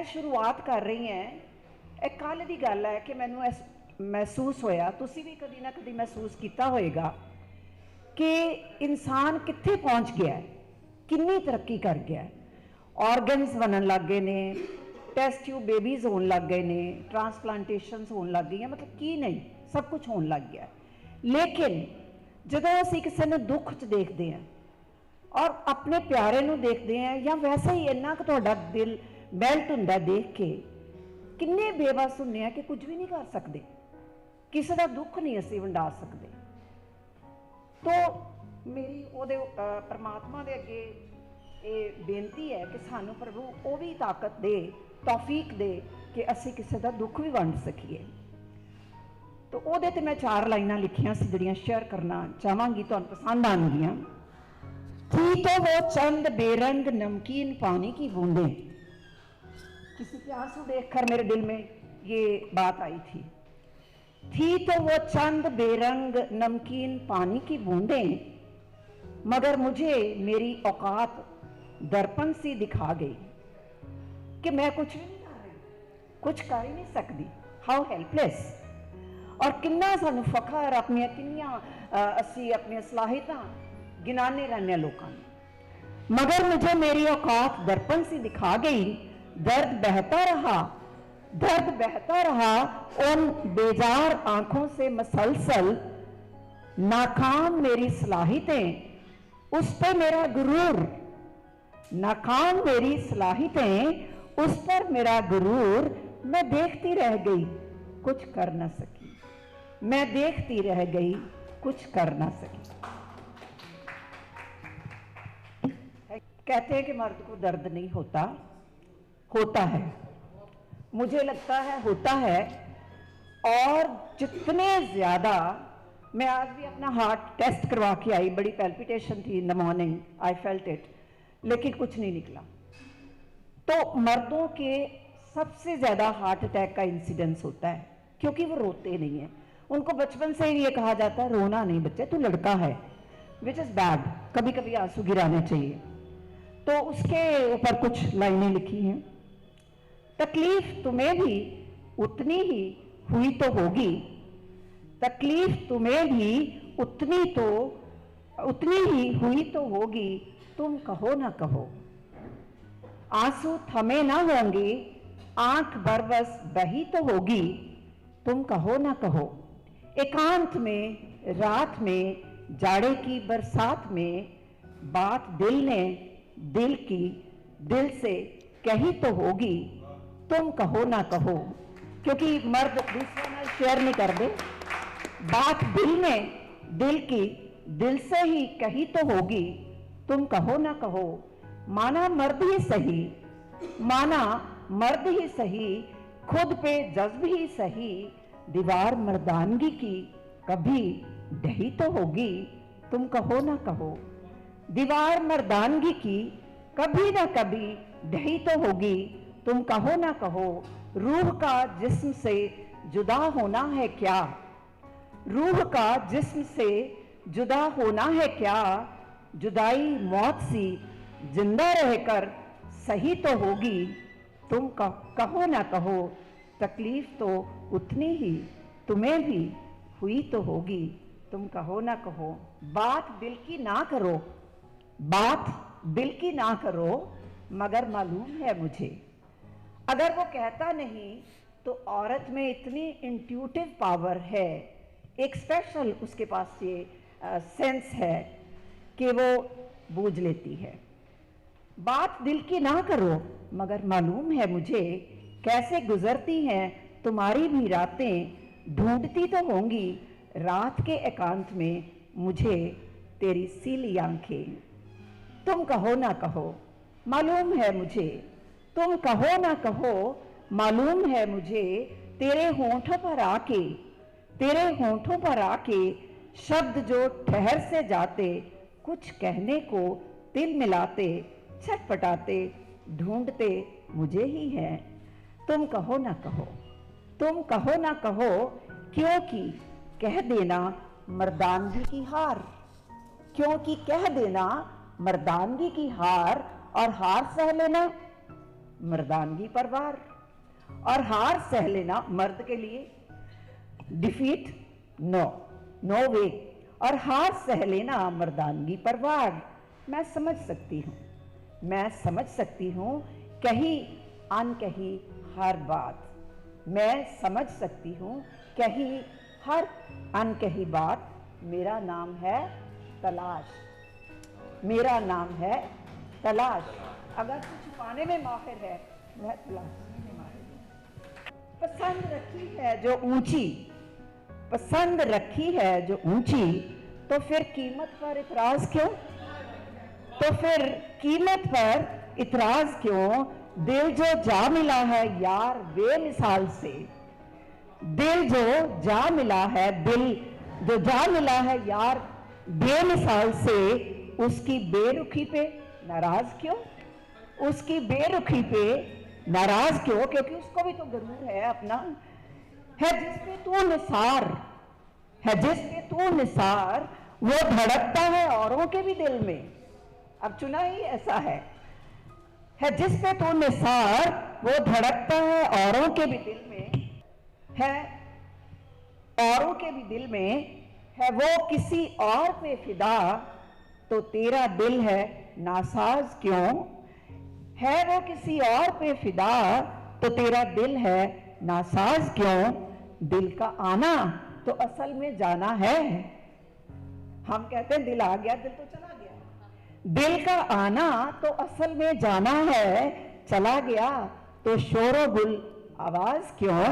शुरुआत कर रही हैं, एक कल की गल है कि मैनू महसूस होया, तुसी भी कभी ना कभी महसूस किया होएगा कि इंसान कित्थे पहुँच गया है, कितनी तरक्की कर गया है। ऑर्गनस बनन लग गए ने, टेस्ट ट्यूब बेबीज़ होने लग गए ने, ट्रांसप्लांटेशनस होने लग गई हैं, मतलब की नहीं सब कुछ होने लग गया है। लेकिन जदों असीं किसी नूं दुख च देखते हैं और अपने प्यारे नूं देखते हैं, या वैसे ही इन्ना कि तुहाडा दिल मैल्ट हुंदा देख के, किन्ने बेबस हुंदे हैं कि कुछ भी नहीं कर सकते, किसी का दुख नहीं असीं वंडा सकते। तो मेरी उहदे परमात्मा दे अगे ये बेनती है कि सानू प्रभु वो भी ताकत दे, तौफीक दे कि असीं किसी का दुख भी वंड सकीए। तो उहदे ते मैं 4 लाइनां लिखियां सी जिहड़ियां शेयर करना चाहांगी, तुहानूं पसंद आउणगियां। थी तो वो चंद बेरंग नमकीन पानी की बूंदें, किसी के आंसू देखकर मेरे दिल में ये बात आई थी तो वो चंद बेरंग नमकीन पानी की बूंदें, मगर मुझे मेरी औकात दर्पण सी दिखा गई कि मैं कुछ भी नहीं कर रही, कुछ कर ही नहीं सकती। How helpless. और किन्ना सानू फखर अपनी किन्नियां असी अपनी सलाहियतां गिनाने रहने लोगों, मगर मुझे मेरी औकात दर्पण सी दिखा गई। दर्द बहता रहा, दर्द बहता रहा उन बेजार आंखों से मसलसल। नाकाम मेरी सलाहियतें, उस पर मेरा गुरूर, नाकाम मेरी सलाहियतें, उस पर मेरा गुरूर। मैं देखती रह गई, कुछ कर ना सकी, मैं देखती रह गई, कुछ कर ना सकी। कहते हैं कि मर्द को दर्द नहीं होता, होता है, मुझे लगता है होता है। और जितने ज़्यादा, मैं आज भी अपना हार्ट टेस्ट करवा के आई, बड़ी पैल्पिटेशन थी in the morning, I felt it, लेकिन कुछ नहीं निकला। तो मर्दों के सबसे ज़्यादा हार्ट अटैक का इंसिडेंस होता है क्योंकि वो रोते नहीं हैं। उनको बचपन से ही ये कहा जाता है रोना नहीं बच्चे, तू लड़का है, विच इज़ बैड। कभी कभी आंसू गिराने चाहिए। तो उसके ऊपर कुछ लाइनें लिखी हैं। तकलीफ तुम्हें भी उतनी ही हुई तो होगी, तकलीफ तुम्हें भी उतनी ही हुई तो होगी, तुम कहो ना कहो। आंसू थमे ना होंगे, आंख बरबस बही तो होगी, तुम कहो ना कहो। एकांत में, रात में, जाड़े की बरसात में, बात दिल ने दिल की दिल से कही तो होगी, तुम कहो ना कहो। क्योंकि मर्द दूसरों में शेयर नहीं करते, बात दिल ने दिल की दिल से ही कही तो होगी, तुम कहो ना कहो। माना मर्द ही सही, माना मर्द ही सही, खुद पे जज्ब ही सही, दीवार मर्दानगी की कभी ढही तो होगी, तुम कहो ना कहो। दीवार मर्दानगी की कभी ना कभी ढही तो होगी, तुम कहो ना कहो। रूह का जिस्म से जुदा होना है क्या, रूह का जिस्म से जुदा होना है क्या, जुदाई मौत सी जिंदा रहकर सही तो होगी, तुम कहो ना कहो। तकलीफ तो उतनी ही तुम्हें भी हुई तो होगी, तुम कहो ना कहो। बात दिल की ना करो, बात दिल की ना करो, मगर मालूम है मुझे। अगर वो कहता नहीं तो औरत में इतनी इंट्यूटिव पावर है, एक स्पेशल उसके पास ये सेंस है कि वो बूझ लेती है। बात दिल की ना करो, मगर मालूम है मुझे, कैसे गुजरती हैं तुम्हारी भी रातें, ढूंढती तो होंगी रात के एकांत में मुझे तेरी सीली आंखें। तुम कहो ना कहो, मालूम है मुझे, तुम कहो ना कहो, मालूम है मुझे। तेरे होंठों पर आके, तेरे होंठों पर आके शब्द जो ठहर से जाते, कुछ कहने को दिल मिलाते, छटपटाते, ढूंढते मुझे ही हैं। तुम कहो ना कहो, तुम कहो ना कहो, क्योंकि कह देना मर्दानगी की हार, क्योंकि कह देना मर्दानगी की हार, और हार सह लेना मर्दानगी पर वार। और हार सह लेना मर्द के लिए, डिफीट नो, नो वे। और हार सह लेना मर्दानगी पर वार। मैं समझ सकती हूँ, मैं समझ सकती हूँ कही अनकही हर बात। मैं समझ सकती हूँ कही हर अनकही बात। मेरा नाम है तलाश, मेरा नाम है तलाश। अगर तू छुपाने में माहिर है, मैं तलाशने में माहिर हूँ। पसंद रखी है जो ऊंची, पसंद रखी है जो ऊंची, तो फिर कीमत पर इतराज क्यों? तो फिर कीमत पर इतराज क्यों? दिल जो जा मिला है यार बेमिसाल से, दिल जो जा मिला है, दिल जो जा मिला है यार बेमिसाल से, उसकी बेरुखी पे नाराज क्यों? उसकी बेरुखी पे नाराज क्यों? क्योंकि उसको भी तो गरूर है अपना। है जिस पे तू निसार, है जिस पे तू निसार, वो धड़कता है औरों के भी दिल में। अब चुना ही ऐसा है जिस पे तू निसार, वो धड़कता है औरों के भी दिल में, है औरों के भी दिल में। है वो किसी और पे फिदा, तो तेरा दिल है नासाज क्यों? है वो किसी और पे फिदा, तो तेरा दिल है नासाज क्यों? दिल का आना तो असल में जाना है। हम कहते हैं दिल आ गया, दिल तो चला गया। दिल का आना तो असल में जाना है, चला गया तो शोरो गुल आवाज क्यों?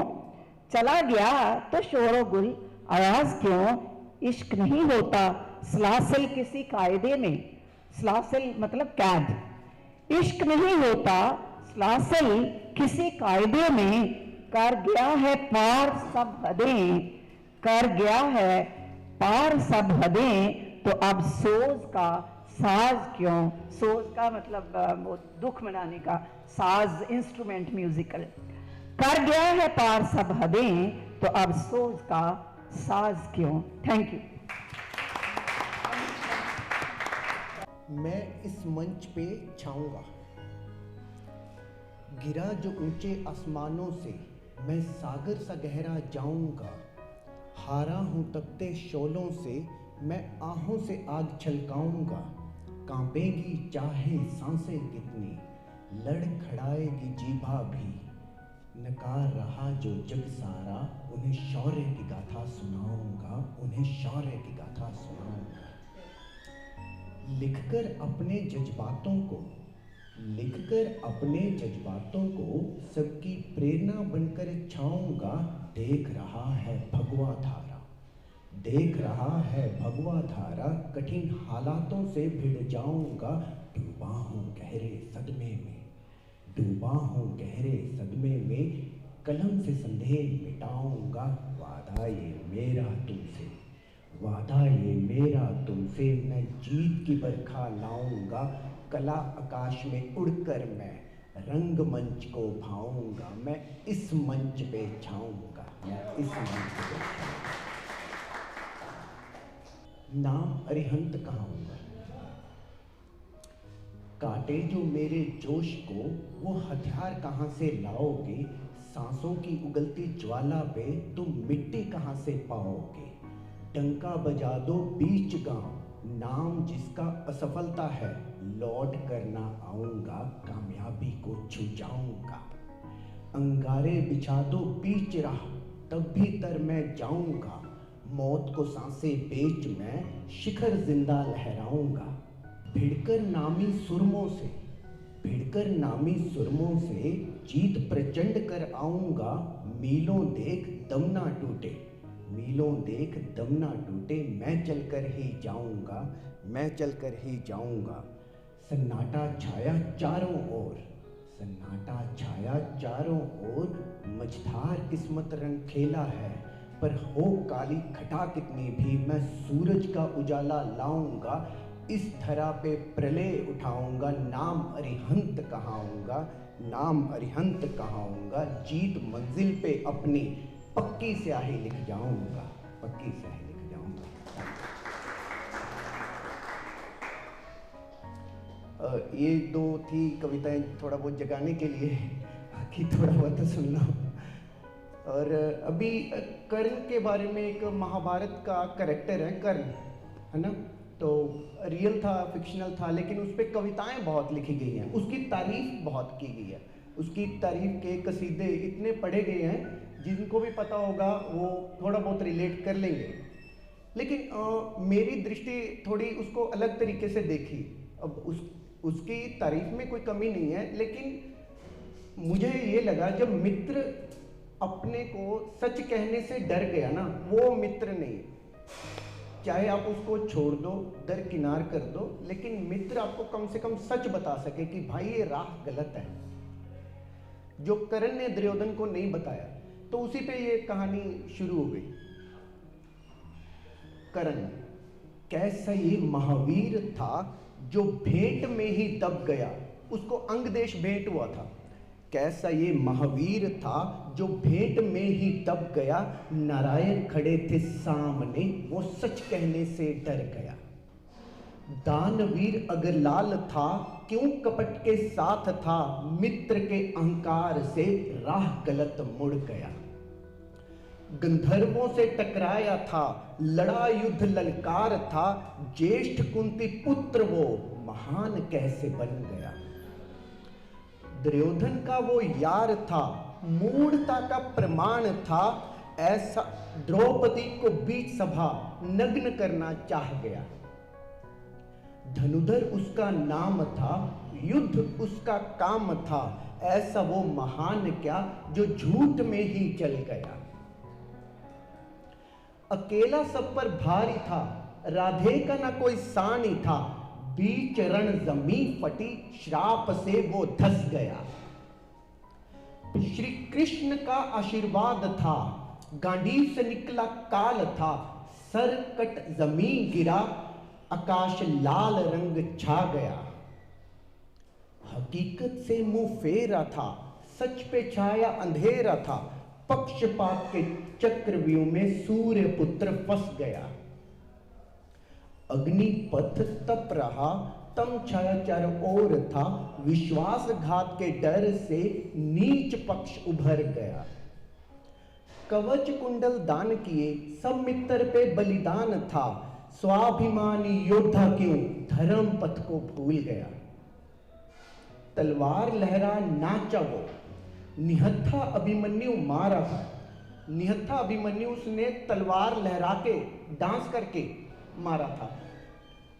चला गया तो शोरो गुल आवाज क्यों? इश्क नहीं होता सलासिल किसी कायदे में, सलासिल मतलब कैद। इश्क नहीं होता सलासिल किसी कायदे में, कर गया है पार सब हदें, कर गया है पार सब हदें, तो अब सोज का साज क्यों? सोज का मतलब वो दुख मनाने का, साज इंस्ट्रूमेंट म्यूजिकल। कर गया है पार सब हदें, तो अब सोज का साज क्यों? Thank you. मैं इस मंच पे छाऊंगा, गिरा जो ऊंचे आसमानों से, मैं सागर सा गहरा जाऊंगा। हारा हूं तपते शोलों से, मैं आहों से आग छलकाऊंगा। कांपेगी चाहे सांसें कितनी, लड़खड़ाएगी जीभा भी, नकार रहा जो जग सारा, उन्हें शौर्य की गाथा सुनाऊंगा, उन्हें शौर्य की गाथा सुनाऊंगा। लिखकर अपने जज्बातों को, लिखकर अपने जज्बातों को सबकी प्रेरणा बनकर छाऊंगा। देख रहा है भगवा धारा, देख रहा है भगवा धारा, कठिन हालातों से भिड़ जाऊंगा। डूबा हूँ गहरे सदमे में, डूबा हूँ गहरे सदमे में, कलम से संदेह मिटाऊंगा। वादा ये मेरा तुमसे, वादा ये मेरा तुमसे, मैं जीत की बरखा लाऊंगा। कला आकाश में उड़कर मैं रंगमंच को भाऊंगा। मैं इस मंच पे छाऊंगा, मैं इस मंच पे छाऊंगा। नाम अरिहंत कहाऊंगा। काटे जो मेरे जोश को, वो हथियार कहाँ से लाओगे? सांसों की उगलती ज्वाला पे तुम मिट्टी कहाँ से पाओगे? डंका बजा दो बीच गांव, नाम जिसका असफलता है, लौट कर ना आऊंगा, कामयाबी को छू जाऊंगा। अंगारे बिछा दो बीच राह, तब भी तर मैं जाऊंगा। मौत को सांसें बेच मैं शिखर जिंदा लहराऊंगा। भिड़कर नामी सुरमों से, भिड़कर नामी सुरमों से जीत प्रचंड कर आऊंगा। मीलों देख दम ना टूटे, मीलों देख दम ना टूटे, मैं चलकर ही जाऊंगा, मैं चलकर ही जाऊंगा। सन्नाटा छाया चारों ओर, सन्नाटा छाया चारों ओर, मझधार किस्मत रंग खेला है, पर हो काली घटा कितनी भी, मैं सूरज का उजाला लाऊंगा। इस धरा पे प्रलय उठाऊंगा, नाम अरिहंत कहाऊंगा, नाम अरिहंत कहाऊंगा। जीत मंजिल पे अपनी पक्की स्याही लिख जाऊंगा, पक्की स्याही लिख जाऊंगा। ये दो थी कविताएं थोड़ा बहुत जगाने के लिए, बाकी थोड़ा बहुत तो सुन लो। और अभी कर्ण के बारे में, एक महाभारत का कैरेक्टर है कर्ण, है ना, तो रियल था फिक्शनल था, लेकिन उस पर कविताएं बहुत लिखी गई हैं, उसकी तारीफ बहुत की गई है, उसकी तारीफ के कसीदे इतने पढ़े गए हैं, जिनको भी पता होगा वो थोड़ा बहुत रिलेट कर लेंगे। लेकिन मेरी दृष्टि थोड़ी उसको अलग तरीके से देखी। अब उसकी तारीफ में कोई कमी नहीं है, लेकिन मुझे ये लगा जब मित्र अपने को सच कहने से डर गया ना, वो मित्र नहीं। चाहे आप उसको छोड़ दो, दरकिनार कर दो, लेकिन मित्र आपको कम से कम सच बता सके कि भाई ये राह गलत है, जो कर्ण ने दुर्योधन को नहीं बताया। तो उसी पे ये कहानी शुरू हो गई। कर्ण कैसा ये महावीर था जो भेंट में ही दब गया, उसको अंग देश भेंट हुआ था। कैसा ये महावीर था जो भेंट में ही दब गया, नारायण खड़े थे सामने, वो सच कहने से डर गया। दानवीर अगर लाल था, क्यों कपट के साथ था, मित्र के अहंकार से राह गलत मुड़ गया। गंधर्वों से टकराया था, लड़ा युद्ध ललकार था, ज्येष्ठ कुंती पुत्र वो महान कैसे बन गया। दुर्योधन का वो यार था, मूढ़ता का प्रमाण था, ऐसा द्रौपदी को बीच सभा नग्न करना चाह गया। धनुधर उसका नाम था, युद्ध उसका काम था, ऐसा वो महान क्या जो झूठ में ही चल गया। अकेला सब पर भारी था, राधे का ना कोई सानी था, बीच रण जमीन फटी, श्राप से वो धस गया। श्री कृष्ण का आशीर्वाद था, गांडीव से निकला काल था, सर कट जमीन गिरा, आकाश लाल रंग छा गया। हकीकत से मुंह फेरा था, सच पे छाया अंधेरा था, पक्षपात के चक्रव्यूह में सूर्य पुत्र फंस गया। अग्निपथ तप रहा, तम छाया चारों ओर था, विश्वासघात के डर से नीच पक्ष उभर गया। कवच कुंडल दान किए, सब मित्र पे बलिदान था, स्वाभिमानी योद्धा क्यों धर्म पथ को भूल गया। तलवार लहरा नाचा वो, निहत्था अभिमन्यु मारा था। निहत्था अभिमन्यु उसने तलवार लहरा के डांस करके मारा था।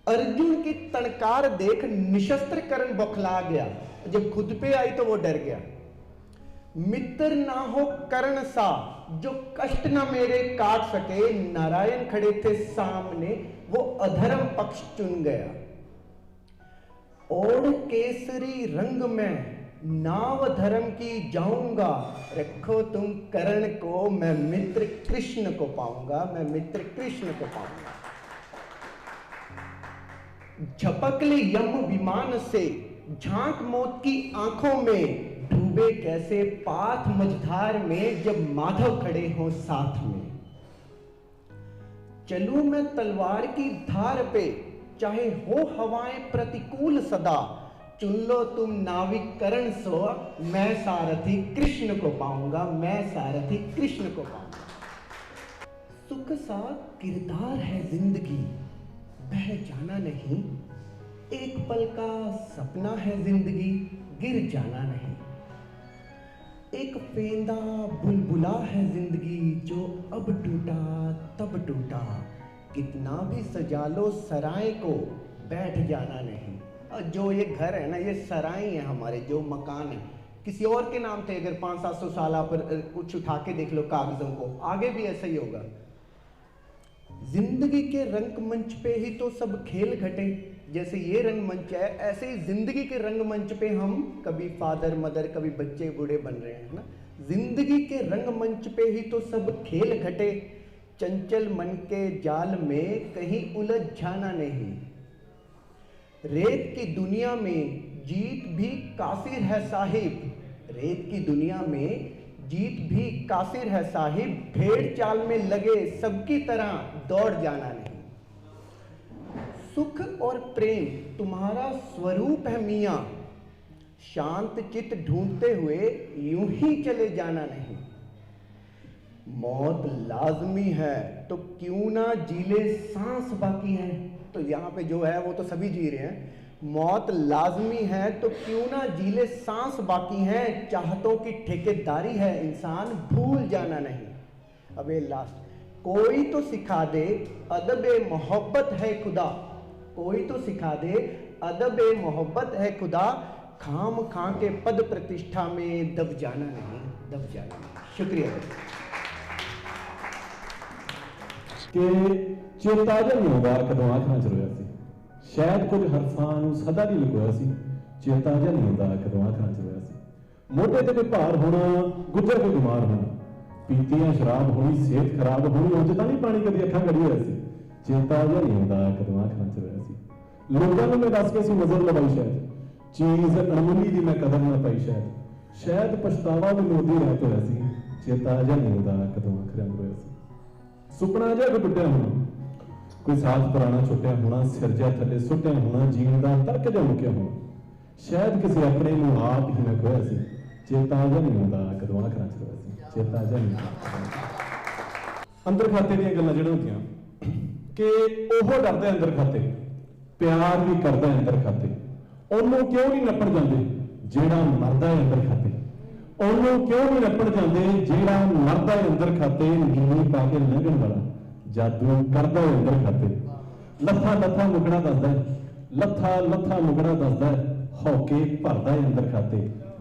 अर्जुन की तणकार देख निशस्त्र कर्ण बौखला गया, जब खुद पे आई तो वो डर गया। मित्र ना हो कर्ण सा, जो कष्ट ना मेरे काट सके, नारायण खड़े थे सामने, वो अधर्म पक्ष चुन गया। ओढ़ केसरी रंग में नाव धर्म की जाऊंगा, रखो तुम कर्ण को, मैं मित्र कृष्ण को पाऊंगा, मैं मित्र कृष्ण को पाऊंगा। झपक ले यम विमान से, झांक मौत की आंखों में, डूबे कैसे पाथ मझधार में, जब माधव खड़े हो साथ में। चलूं मैं तलवार की धार पे, चाहे हो हवाएं प्रतिकूल सदा, चुन लो तुम नाविक कर्ण सो, मैं सारथी कृष्ण को पाऊंगा, मैं सारथी कृष्ण को पाऊंगा। सुख सा किरदार है जिंदगी, बह जाना नहीं, एक पल का सपना है जिंदगी, गिर जाना नहीं। एक फेंदा बुलबुला है जिंदगी, जो अब टूटा तब टूटा, कितना भी सजा लो सराय को, बैठ जाना नहीं। और जो ये घर है ना, ये सराय है हमारे, जो मकान है किसी और के नाम थे, अगर 500-700 साल आप कुछ उठा के देख लो कागजों को, आगे भी ऐसा ही होगा। जिंदगी के रंगमंच पे ही तो सब खेल घटे, जैसे ये रंगमंच है, ऐसे ही जिंदगी के रंगमंच पे हम कभी फादर मदर, कभी बच्चे बूढ़े बन रहे हैं ना। जिंदगी के रंगमंच पे ही तो सब खेल घटे, चंचल मन के जाल में कहीं उलझ जाना नहीं। रेत की दुनिया में जीत भी कासिर है साहिब, रेत की दुनिया में जीत भी कासिर है साहिब, भेड़ चाल में लगे सबकी तरह दौड़ जाना नहीं। सुख और प्रेम तुम्हारा स्वरूप है मियाँ, शांत चित ढूंढते हुए यूं ही चले जाना नहीं। मौत लाजमी है तो क्यों ना जीले सांस बाकी है। तो यहाँ पे जो है वो तो सभी जी रहे हैं, मौत लाजमी है तो क्यों ना जीले सांस बाकी हैं, चाहतों की ठेकेदारी है इंसान भूल जाना नहीं। अब ये लास्ट, कोई तो सिखा दे अदबे मोहब्बत है खुदा, कोई तो सिखा दे अदबे मोहब्बत है खुदा, खाम खां के पद प्रतिष्ठा में दब जाना नहीं, दब जाना नहीं। शुक्रिया। कि चेता जिहा नहीं आउंदा कदों आखना च रोया सी, शायद कुछ हरफां नूं सदा नहीं लुकोया सी, चेता जिहा नहीं आउंदा कदों आखना च रोया सी। मोढे ते कोई भार होना, गुजर के बीमार होना, पीतियां शराब होनी, सेहत खराब होनी, उंज तां नहीं पानी कदी अखां गड़ी होया सी, चेता जिहा नहीं आउंदा कदों आखना च रोया सी। लोकां नूं मैं दस के सी नज़र लवाई, शायद चीज़ अणमुल्ली दी मैं कदर ना पाई, शायद पछतावा भी मोदी रह होया सी, चेता जिहा नहीं आउंदा कदों आखना च रोया सी। सुपना जिहा कोई टुटिया होना, कोई साथ पुराना छुटिया होना, सिर जिहा थले सुटिया होना, जीवन का तर्क जिहा मुकिया होना, शायद किसी अपने नूं आप ही मैं खोया सी, चेता जिहा नहीं आउंदा कदों आखना च रोया सी, चेता जिहा नहीं आउंदा। अंदर खाते दीयां गल्लां जिहड़ियां होंदियां कि ओह डरदा अंदर खाते, प्यार भी करदा अंदर खाते, ਉਹਨੂੰ क्यों नहीं नप्पण जाते ਜਿਹੜਾ मरदा है अंदर खाते, ਉਹਨੂੰ क्यों नहीं नप्पण जाते ਜਿਹੜਾ मरदा है अंदर खाते, नीवी पा के लंघण वाला जादू करदा है अंदर खाते। लत्था लत्था मुकड़ा दसदा है, लत्था लत्था मुकड़ा दसदा है, हौके भरदा है अंदर खाते,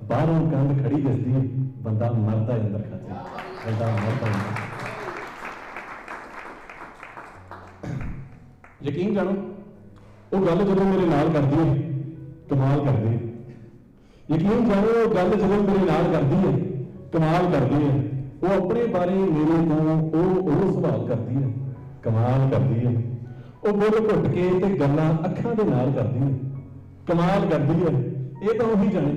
बाहरों कंध खड़ी दिसदी है, बंदा मरदा है अंदर खाते, बंदा मरदा है। यकीन जानो वो गल जदों मेरे नाल करदी है कमाल करदी है, यकीन जानो वो गल जदों मेरे नाल करदी है कमाल करदी है, वो अपने बारे मेरे तो वो सवाल करदी है कमाल करदी है, वो बुल घुट के ते गल्लां अखां दे नाल करदी है कमाल करदी है। ये तो वही जाने,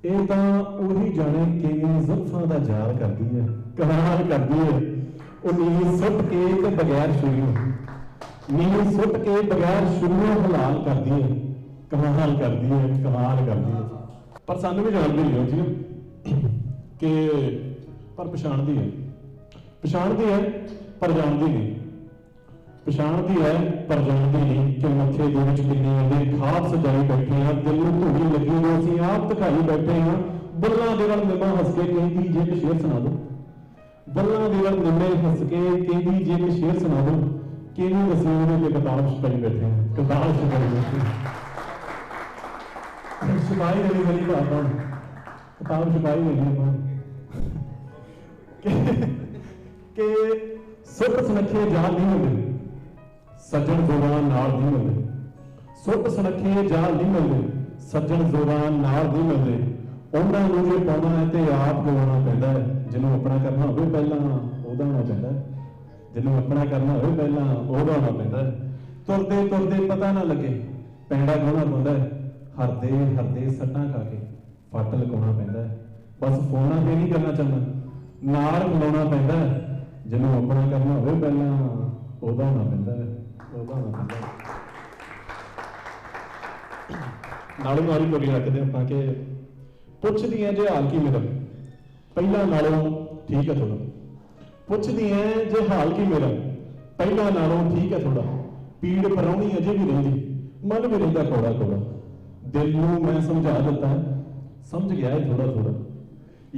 ये तो वही जाने किवें ज़ुल्फां दा जाल करदी है, कमाल करदी है। वो नींद सुट के ते बगैर छुरी, नींद सुट के बगैर छुरियों हलाल करदी है, कमाल करदी है, कमाल करदी है। पर सानू भी जानदी नहीं होती कि पर पछाणदी है, पछाणदी है पर जानदी नहीं, पछाणदी है पर जानदी नहीं कि मत्थे दे विच किन्ने दे खाब सजाई बैठे हैं, दिल नूं धूड़ी लगी होई असीं आप दिखाई बैठे हैं। बल्लां दे वल निम्मा हस के कहंदी जे एक शेर सुना दो, बल्लां दे वल निम्मे हस के कहंदी जे एक शेर सुना दो, किवें दसीं उहदे ते किताब छपाई बैठे हैं, किताब छपाई बैठे हैं। छपाई वाली वाली बात है, किताब छपाई वाली कि सुख सुनखे जाल नहीं मिलते, सज्जन जोरान नाल नहीं मिलते, सुख सुनखे जाल नहीं मिलते, सज्जन जोरान नाल नहीं मिलते। उन्हां नूं जे पाउणा है ते आप गवाउणा पैंदा है, जिन्हों अपना करना होवे पहलां ओहदा होना पैंदा है, जिन्हों अपना करना होवे पहलां ओहदा होना पैंदा है। तुरदे तुरदे पता ना लगे पैंडा गवाउणा पैंदा है, हरदे हरदे सट्टां खा के फट लगाउणा पैंदा है। बस फोनां ते नहीं करना चाहना, नाल मिलाउणा पैंदा है, जिन्हों अपना करना होवे पहलां ओहदा होना पैंदा है, ओहदा होना पैंदा है। नालों नाल ही बोली रखदे आपां कि पुछदी है जे हाल की मेरा पहला नालों ठीक है थोड़ा, पुछदी है जे हाल की मेरा पहला नालों ठीक है थोड़ा, पीड़ पराउणी अजे भी रहिंदी, मन भी रहिंदा कौड़ा कौड़ा, दिल नूं मैं समझा दिता है, समझ गया है थोड़ा थोड़ा,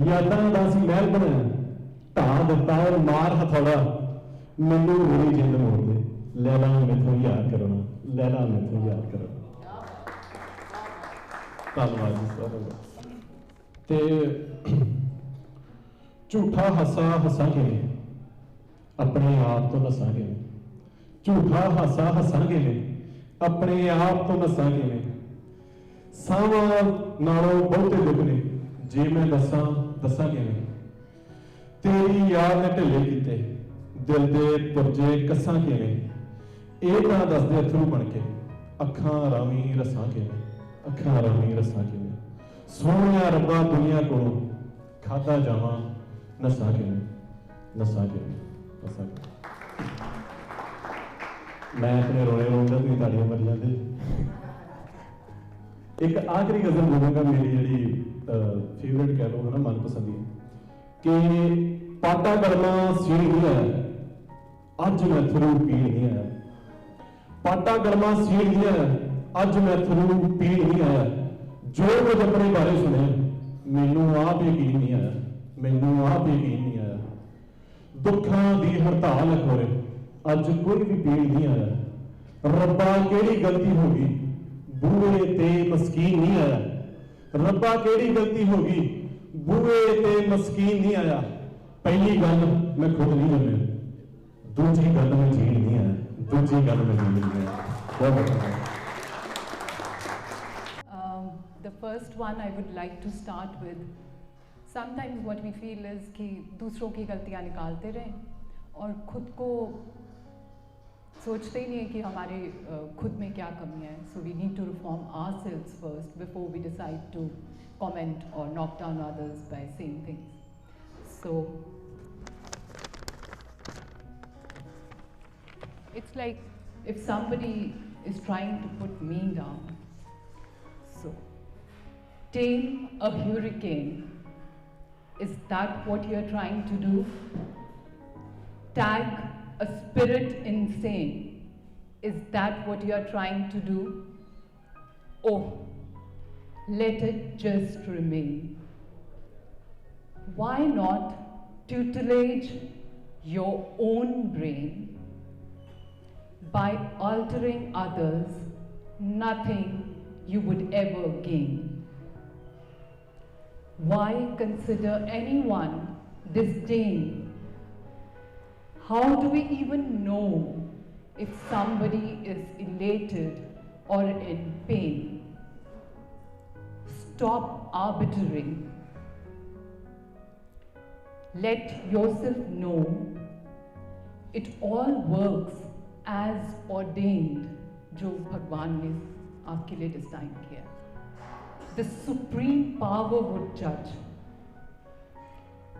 यादां दा सी महल बनाया, ढा दिता है मार हथौड़ा, मैनू मेरी जिंद मोड़ दे, लैला मैथों याद करना, लैला मैथों याद करना। धन्नवाद जी सारा। ते झूठा हासा हसांगे अपने आप तो नसांगे, झूठा हासा हसांगे अपने आप तो नसांगे, सावां नालों बहुते दुख ने जे मैं दसां दसांगे, तेरी याद ने ढिले कीते दिल दे पुरजे कसां किवें, ਇਹ ਤਾਂ ਦੱਸਦੇ ਅਥਰੂ ਬਣ ਕੇ ਅੱਖਾਂ ਰਾਵੀਂ ਰਸਾਂ ਕਿਵੇਂ, ਅੱਖਾਂ ਰਾਵੀਂ ਰਸਾਂ ਕਿਵੇਂ, ਸੋਹਣਿਆ ਰੱਬਾ ਦੁਨੀਆ ਕੋਲੋਂ ਖਾਦਾ ਜਾਵਾਂ ਨਸਾਂ ਕਿਵੇਂ, ਨਸਾਂ ਕਿਵੇਂ, ਨਸਾਂ ਕਿਵੇਂ। मैं अपने रोने रोंदा तुसीं ताड़ियां मर जाते। एक आखिरी गजल बोलूंगा मेरी जी फेवरेट कह लो ना मनपसंदी कि पाटा गरमा सीढ़ी नहीं आया अज मैं थरू पीड़ नहीं आया। पाटा गरमा सीढ़ नहीं आया अज मैं थरू पीड़ नहीं आया। जो कुछ अपने बारे सुने मैनू आप यकीन नहीं आया। मैनू आप यकीन नहीं आया। दुखां दी हड़ताल खोरे अज कोई भी पीड़ नहीं आया। रब्बा केड़ी गलती होगी बूहे ते मस्कीन नहीं आया। रब्बा केड़ी गलती होगी बूहे ते मस्कीन नहीं आया। पहली गल मैं खुद नहीं जमे दूसरी गल में झील नहीं आया। दूसरी गल में झील नहीं आया। बहुत The first one I would like to start with, sometimes what we feel is कि दूसरों की गलतियाँ निकालते रहें और खुद को सोचते ही नहीं है कि हमारे खुद में क्या कमियाँ हैं. So we need to reform ourselves first before we decide to comment or knock down others by saying things. So it's like if somebody is trying to put me down, so tame a hurricane, is that what you're trying to do? Tag a spirit insane, is that what you're trying to do? Oh, let it just remain. Why not tutelage your own brain by altering others? Nothing you would ever gain. Why consider anyone disdain? How do we even know if somebody is elated or in pain? Stop arbitrating. Let yourself know it all works as ordained, जो भगवान ने आपके लिए design किया. The supreme power would judge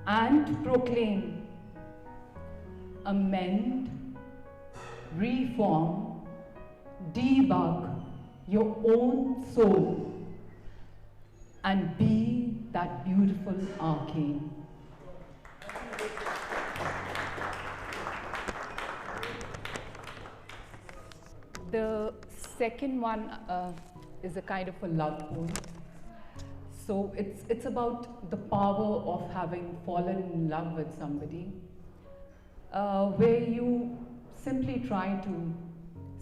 and proclaim, amend, reform, debug your own soul and be that beautiful arcane. The second one is a kind of a love poem. So it's about the power of having fallen in love with somebody, where you simply try to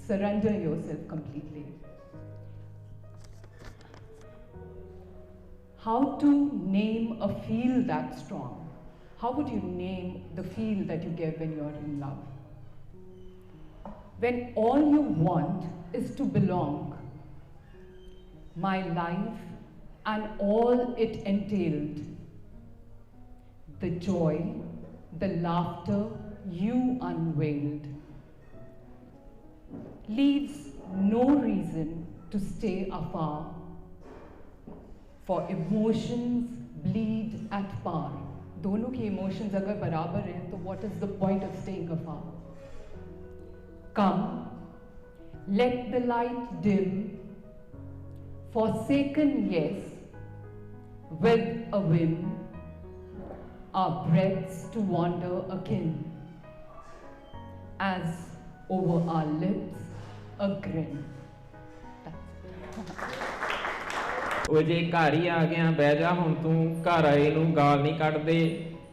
surrender yourself completely. How to name a feel that strong? How would you name the feel that you get when you're in love? When all you want is to belong, my life and all it entailed, the joy, the laughter you unveiled, leaves no reason to stay afar, for emotions bleed at par. दोनों की emotions अगर बराबर हैं तो what is the point of staying afar? Come, let the light dim, forsaken yes, with a whim, our breaths to wander akin, as over our lips a grin. ਉਹ ਜੇ ਘਰ ਹੀ ਆ ਗਿਆ ਬਹਿ ਜਾ ਹੁਣ ਤੂੰ ਘਰ ਆਏ ਨੂੰ ਗਾਲ ਨਹੀਂ ਕੱਢਦੇ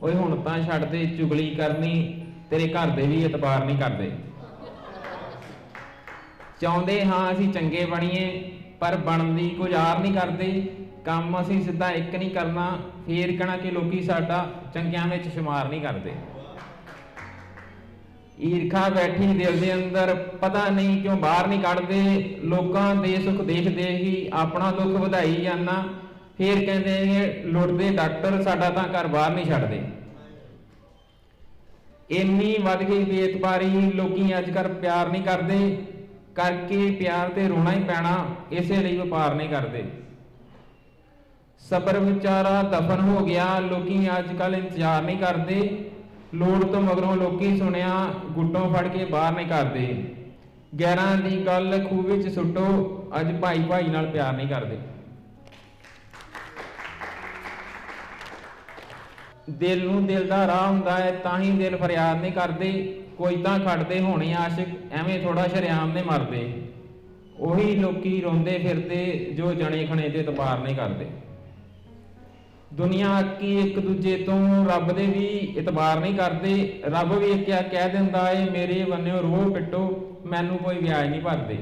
ਓਏ ਹੁਣ ਤਾਂ ਛੱਡ ਦੇ ਚੁਗਲੀ ਕਰਨੀ ਤੇਰੇ ਘਰ ਦੇ ਵੀ ਇਤਬਾਰ ਨਹੀਂ ਕਰਦੇ ਚਾਹੁੰਦੇ ਹਾਂ ਅਸੀਂ ਚੰਗੇ ਬਣੀਏ ਪਰ ਬਣਨ ਦੀ ਗੁਜ਼ਾਰ ਨਹੀਂ ਕਰਦੇ ਕੰਮ ਅਸੀਂ ਸਿੱਧਾ ਇੱਕ ਨਹੀਂ ਕਰਨਾ ਫੇਰ ਕਹਿਣਾ ਕਿ ਲੋਕੀ ਸਾਡਾ ਚੰਗਿਆਂ ਵਿੱਚ ਸ਼ੁਮਾਰ ਨਹੀਂ ਕਰਦੇ ਈਰਖਾ ਬੈਠੀ ਦਿਲ ਦੇ ਅੰਦਰ ਪਤਾ ਨਹੀਂ ਕਿਉਂ ਬਾਹਰ ਨਹੀਂ ਕੱਢਦੇ ਲੋਕਾਂ ਦੇ ਸੁੱਖ ਦੇਖਦੇ ਹੀ ਆਪਣਾ ਦੁੱਖ ਵਧਾਈ ਜਾਂਦਾ ਫੇਰ ਕਹਿੰਦੇ ਲੁੱਟਦੇ ਡਾਕਟਰ ਸਾਡਾ ਤਾਂ ਘਰ ਬਾਹਰ ਨਹੀਂ ਛੱਡਦੇ ਇੰਨੀ ਵੱਧ ਗਈ ਬੇਇਤਬਾਰੀ ਲੋਕੀ ਅੱਜ ਕੱਲ੍ਹ ਪਿਆਰ ਨਹੀਂ ਕਰਦੇ ਕਰਕੇ ਪਿਆਰ ਤੇ ਰੋਣਾ ਹੀ ਪੈਣਾ ਇਸੇ ਲਈ ਵਪਾਰ ਨਹੀਂ ਕਰਦੇ ਸਬਰ ਵਿਚਾਰਾ ਦਫਨ ਹੋ ਗਿਆ ਲੋਕੀ ਅੱਜ ਕੱਲ੍ਹ ਇੰਤਜ਼ਾਰ ਨਹੀਂ ਕਰਦੇ ਲੋੜ ਤੋਂ ਮਗਰੋਂ ਲੋਕੀ ਸੁਣਿਆ ਗੁੱਟੋਂ ਫੜ ਕੇ ਬਾਹਰ ਨਹੀਂ ਕਰਦੇ ਗੈਰਾਂ ਦੀ ਗੱਲ ਖੂਹ ਵਿੱਚ ਸੁੱਟੋ, ਅੱਜ ਭਾਈ ਭਾਈ ਨਾਲ ਪਿਆਰ ਨਹੀਂ ਕਰਦੇ। ਦਿਲ ਨੂੰ ਦਿਲ ਦਾ ਰਾਹ ਹੁੰਦਾ ਹੈ, ਤਾਂ ਹੀ ਦਿਲ ਫਰਿਆਦ ਨਹੀਂ ਕਰਦੇ। ਕੋਈ ਤਾਂ ਖੜਦੇ ਹੋਣੇ ਆਸ਼ਿਕ, ਐਵੇਂ ਥੋੜਾ ਸ਼ਰੇਆਮ ਨੇ ਮਰਦੇ। ਉਹੀ ਲੋਕੀ ਰੋਂਦੇ ਫਿਰਦੇ ਜੋ ਜਣੇ ਖਣੇ ਤੇ ਇਤਬਾਰ ਨਹੀਂ ਕਰਦੇ। ਦੁਨੀਆ ਕੀ ਇੱਕ ਦੂਜੇ ਤੋਂ, ਰੱਬ ਦੇ ਵੀ ਇਤਬਾਰ ਨਹੀਂ ਕਰਦੇ। ਰੱਬ ਵੀ ਇੱਕ ਕਹਿ ਦਿੰਦਾ ਏ, ਮੇਰੇ ਬੰਨਿਓ ਰੋਹ ਪਿੱਟੋ, ਮੈਨੂੰ ਕੋਈ ਵਿਆਜ ਨਹੀਂ ਭਰਦੇ।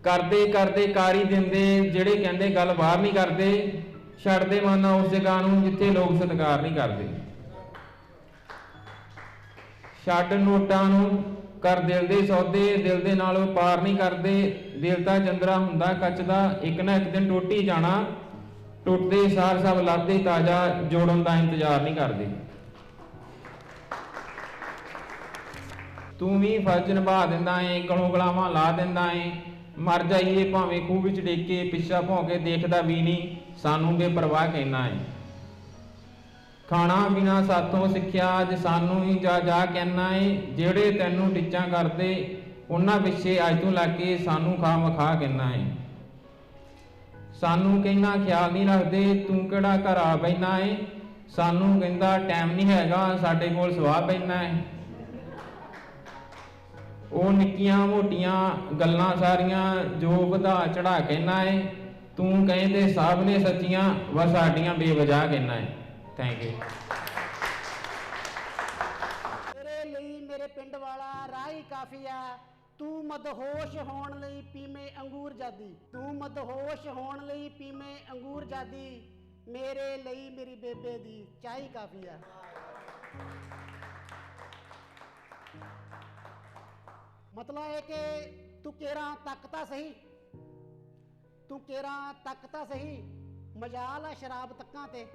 ਕਰਦੇ ਕਰਦੇ ਕਰ ਹੀ ਦਿੰਦੇ ਜਿਹੜੇ ਕਹਿੰਦੇ ਗੱਲ ਬਾਹਰ ਨਹੀਂ ਕਰਦੇ। ਛੱਡਦੇ ਮਾਨਾ ਉਸ ਜਗ੍ਹਾ ਨੂੰ ਜਿੱਥੇ ਲੋਕ ਸਤਿਕਾਰ ਨਹੀਂ ਕਰਦੇ। ਛੱਡ ਨੋਟਾਂ ਨੂੰ, ਕਰ ਦਿਲ ਦੇ ਸੌਦੇ, ਦਿਲ ਦੇ ਨਾਲ ਵਪਾਰ ਨਹੀਂ ਕਰਦੇ। ਦਿਲ ਤਾਂ ਚੰਦਰਾ ਹੁੰਦਾ ਕੱਚ ਦਾ, ਇੱਕ ਨਾ ਇੱਕ ਦਿਨ ਟੁੱਟ ਹੀ ਜਾਣਾ। ਟੁੱਟਦੇ ਸਾਰ ਸਭ ਲੱਭਦੇ ਤਾਜ਼ਾ, ਜੋੜਨ ਦਾ ਇੰਤਜ਼ਾਰ ਨਹੀਂ ਕਰਦੇ। ਤੂੰ ਵੀ ਫਰਜ਼ ਨਿਭਾ ਦਿੰਦਾ ਏ, ਗਲੋਂ ਗਲਾਵਾਂ ਲਾ ਦਿੰਦਾ ਏ। ਮਰ ਜਾਈਏ ਭਾਵੇਂ ਖੂਹ ਵਿੱਚ ਡੇਕੇ, ਪਿੱਛਾ ਭੌਂ ਕੇ ਦੇਖਦਾ ਵੀ ਨਹੀਂ, ਸਾਨੂੰ ਬੇਪਰਵਾਹ ਕਹਿਣਾ ਏ। ਖਾਣਾ ਪੀਣਾ ਸਾਥੋਂ ਸਿੱਖਿਆ, ਅੱਜ ਸਾਨੂੰ ਹੀ ਜਾ ਜਾ ਕਹਿਣਾ ਏ। ਜਿਹੜੇ ਤੈਨੂੰ ਟਿੱਚਾਂ ਕਰਦੇ, ਉਹਨਾਂ ਪਿੱਛੇ ਅੱਜ ਤੋਂ ਲੱਗ ਕੇ ਸਾਨੂੰ ਖਾ ਮਖਾ ਕਹਿਣਾ ਏ। ਸਾਨੂੰ ਕਹਿਣਾ ਖਿਆਲ ਨਹੀਂ ਰੱਖਦੇ, ਤੂੰ ਕਿਹੜਾ ਘਰ ਆ ਬੈਠਾ ਏ। ਸਾਨੂੰ ਕਹਿੰਦਾ ਟਾਈਮ ਨਹੀਂ ਹੈਗਾ, ਸਾਡੇ ਕੋਲ ਸਵਾਹ ਪੈਣਾ ਏ। ਉਹ ਨਿੱਕੀਆਂ ਮੋਟੀਆਂ ਗੱਲਾਂ ਸਾਰੀਆਂ ਜੋ ਵਧਾ ਚੜਾ ਕਹਿਣਾ ਏ। ਤੂੰ ਕਹਿੰਦੇ ਸਭ ਨੇ ਸੱਚੀਆਂ, ਵਾ ਸਾਡੀਆਂ ਬੇਵਜ੍ਹਾ ਕਹਿਣਾ ਏ। Thank you. ਤੇਰੇ ਲਈ ਮੇਰੇ ਪਿੰਡ ਵਾਲਾ ਰਾਹੀ ਕਾਫੀ ਆ, ਤੂੰ ਮਦਹੋਸ਼ ਹੋਣ ਲਈ ਪੀਵੇਂ ਅੰਗੂਰ ਜਾਦੀ। ਤੂੰ ਮਦਹੋਸ਼ ਹੋਣ ਲਈ ਪੀਵੇਂ ਅੰਗੂਰ ਜਾਦੀ, ਮੇਰੇ ਲਈ ਮੇਰੀ ਬੇਬੇ ਦੀ ਚਾਹੀ ਕਾਫੀ ਆ। ਮਤਲਬ ਹੈ ਕਿ ਤੂੰ ਕੇਰਾਂ ਤੱਕ ਤਾਂ ਸਹੀ, ਤੂੰ ਕੇਰਾਂ ਤੱਕ ਤਾਂ ਸਹੀ, ਮਜਾਲ ਆ ਸ਼ਰਾਬ ਤੱਕਾਂ ਤੇ।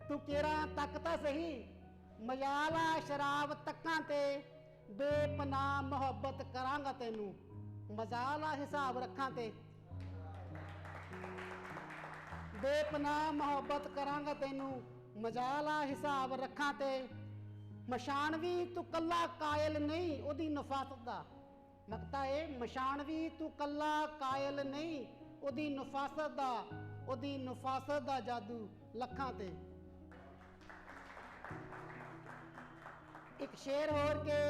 ਤੂੰ ਕੇਰਾਂ ਤੱਕ ਤਾਂ ਸਹੀ, ਮਜਾਲ ਆ ਸ਼ਰਾਬ ਤੱਕਾਂ ਤੇ। ਬੇਪਨਾਹ ਮੁਹੱਬਤ ਕਰਾਂਗਾ ਤੈਨੂੰ, ਮਜਾਲ ਆ ਹਿਸਾਬ ਰੱਖਾਂ ਤੇ। ਬੇਪਨਾਹ ਮੁਹੱਬਤ ਕਰਾਂਗਾ ਤੈਨੂੰ, ਮਜਾਲ ਆ ਹਿਸਾਬ ਰੱਖਾਂ ਤੇ। ਮਸ਼ਾਨਵੀ ਤੂੰ ਕੱਲਾ ਕਾਇਲ ਨਹੀਂ ਉਹਦੀ ਨਫਾਸਤ ਦਾ, ਮਕਤਾ ਏ ਮਸ਼ਾਨਵੀ ਤੂੰ ਕੱਲਾ ਕਾਇਲ ਨਹੀਂ ਉਹਦੀ ਨਫਾਸਤ ਦਾ। ਉਹਦੀ ਨਫਾਸਤ ਦਾ ਜਾਦੂ ਲੱਖਾਂ ਤੇ। ਇੱਕ ਸ਼ੇਰ ਹੋਰ ਕੇ,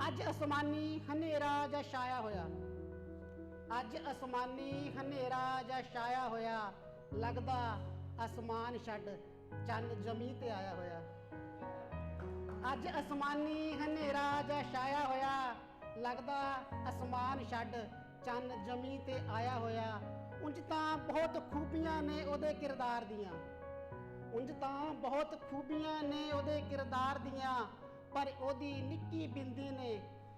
ਅੱਜ ਅਸਮਾਨੀ ਹਨੇਰਾ ਜਾਂ ਛਾਇਆ ਹੋਇਆ। ਅੱਜ ਅਸਮਾਨੀ ਹਨੇਰਾ ਜਾਂ ਛਾਇਆ ਹੋਇਆ, ਲੱਗਦਾ ਅਸਮਾਨ ਛੱਡ ਚੰਨ ਜ਼ਮੀਨ ਤੇ ਆਇਆ ਹੋਇਆ। ਅੱਜ ਅਸਮਾਨੀ ਹਨੇਰਾ ਜਾਂ ਛਾਇਆ ਹੋਇਆ, ਲੱਗਦਾ ਅਸਮਾਨ ਛੱਡ ਚੰਨ ਜ਼ਮੀਨ ਤੇ ਆਇਆ ਹੋਇਆ। ਉਂਝ ਤਾਂ ਬਹੁਤ ਖੂਬੀਆਂ ਨੇ ਉਹਦੇ ਕਿਰਦਾਰ ਦੀਆਂ, ਉਂਝ ਤਾਂ ਬਹੁਤ ਖੂਬੀਆਂ ਨੇ ਉਹਦੇ ਕਿਰਦਾਰ ਦੀਆਂ, ਪਰ ਉਹਦੀ ਨਿੱਕੀ ਬਿੰਦੀ ਨੇ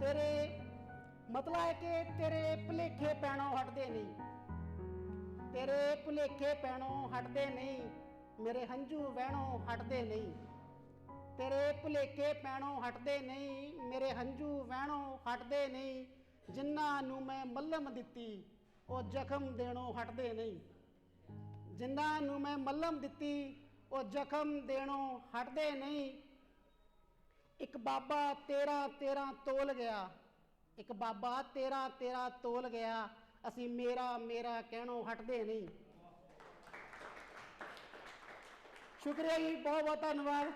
ਤੇਰੇ ਮਤਲਬ ਹੈ ਕਿ ਤੇਰੇ ਭੁਲੇਖੇ ਪੈਣੋਂ ਹਟਦੇ ਨਹੀਂ, ਤੇਰੇ ਭੁਲੇਖੇ ਪੈਣੋਂ ਹਟਦੇ ਨਹੀਂ, ਮੇਰੇ ਹੰਝੂ ਵਹਿਣੋਂ ਹਟਦੇ ਨਹੀਂ। ਤੇਰੇ ਭੁਲੇਖੇ ਪੈਣੋਂ ਹਟਦੇ ਨਹੀਂ, ਮੇਰੇ ਹੰਝੂ ਵਹਿਣੋਂ ਹਟਦੇ ਨਹੀਂ। ਜਿਨ੍ਹਾਂ ਨੂੰ ਮੈਂ ਮੱਲਮ ਦਿੱਤੀ ਉਹ ਜ਼ਖਮ ਦੇਣੋਂ ਹਟਦੇ ਨਹੀਂ, ਜਿਨ੍ਹਾਂ ਨੂੰ ਮੈਂ ਮੱਲਮ ਦਿੱਤੀ ਉਹ ਜ਼ਖਮ ਦੇਣੋਂ ਹਟਦੇ ਨਹੀਂ। ਇੱਕ ਬਾਬਾ 13 ਤੋਲ ਗਿਆ, ਇੱਕ ਬਾਬਾ 13 ਤੋਲ ਗਿਆ, ਅਸੀਂ ਮੇਰਾ ਮੇਰਾ ਕਹਿਣੋਂ ਹਟਦੇ ਨਹੀਂ। ਸ਼ੁਕਰੀਆ ਜੀ, ਬਹੁਤ ਬਹੁਤ ਧੰਨਵਾਦ।